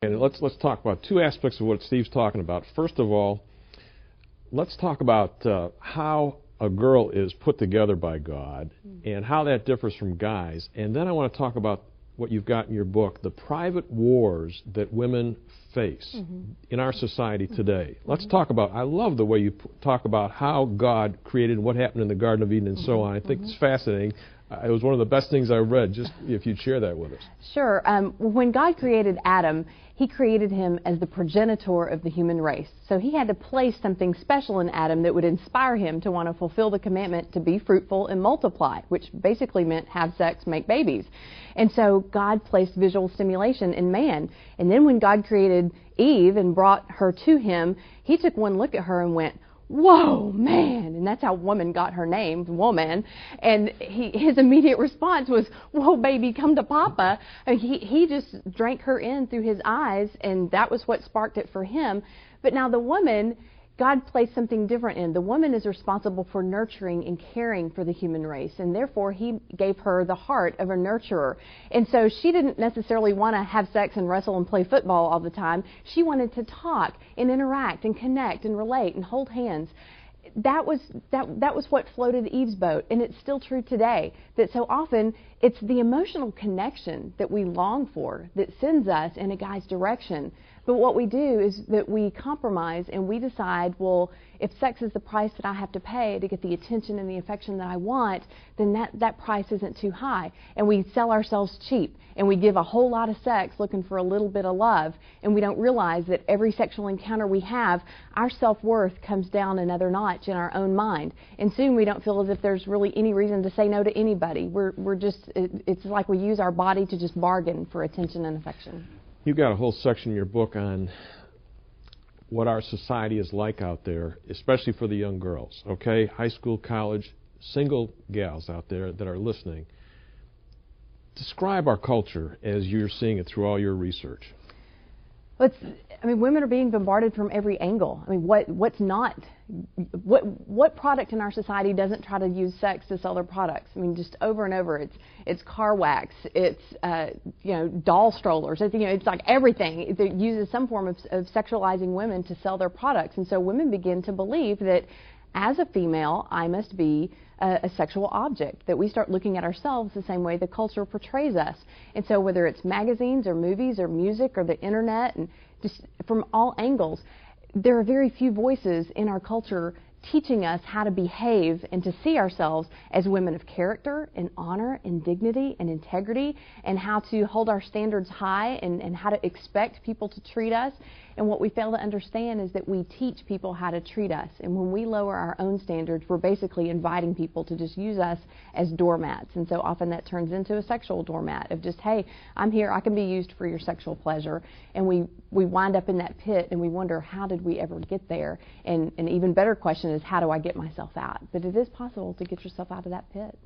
And let's talk about two aspects of what Steve's talking about. First of all, let's talk about how a girl is put together by God and how that differs from guys. And then I want to talk about what you've got in your book, the private wars that women face in our society today. Let's talk about, I love the way you talk about how God created what happened in the Garden of Eden and so on. I think it's fascinating. It was one of the best things I read, just if you'd share that with us. Sure. When God created Adam, He created him as the progenitor of the human race. So He had to place something special in Adam that would inspire him to want to fulfill the commandment to be fruitful and multiply, which basically meant have sex, make babies. And so God placed visual stimulation in man. And then when God created Eve and brought her to Him, He took one look at her and went, "Whoa, man!" And that's how woman got her name, woman. And his immediate response was, "Whoa, baby, come to Papa." And he just drank her in through his eyes, and that was what sparked it for him. But now the woman, God placed something different in. The woman is responsible for nurturing and caring for the human race, and therefore He gave her the heart of a nurturer. And so she didn't necessarily want to have sex and wrestle and play football all the time. She wanted to talk and interact and connect and relate and hold hands. That was what floated Eve's boat, and it's still true today, that so often it's the emotional connection that we long for that sends us in a guy's direction. But what we do is that we compromise and we decide, well, if sex is the price that I have to pay to get the attention and the affection that I want, then that price isn't too high. And we sell ourselves cheap, and we give a whole lot of sex looking for a little bit of love, and we don't realize that every sexual encounter we have, our self-worth comes down another notch in our own mind. And soon we don't feel as if there's really any reason to say no to anybody. It's like we use our body to just bargain for attention and affection. You've got a whole section in your book on what our society is like out there, especially for the young girls, okay? High school, college, single gals out there that are listening. Describe our culture as you're seeing it through all your research. Women are being bombarded from every angle. What product in our society doesn't try to use sex to sell their products? Just over and over. It's car wax. It's doll strollers. It's like everything that uses some form of sexualizing women to sell their products. And so women begin to believe that as a female, I must be a sexual object, that we start looking at ourselves the same way the culture portrays us. And so whether it's magazines or movies or music or the internet, and just from all angles, there are very few voices in our culture teaching us how to behave and to see ourselves as women of character and honor and dignity and integrity, and how to hold our standards high and how to expect people to treat us. And what we fail to understand is that we teach people how to treat us. And when we lower our own standards, we're basically inviting people to just use us as doormats. And so often that turns into a sexual doormat of just, hey, I'm here, I can be used for your sexual pleasure. And we wind up in that pit and we wonder, how did we ever get there? And an even better question is, how do I get myself out? But it is possible to get yourself out of that pit.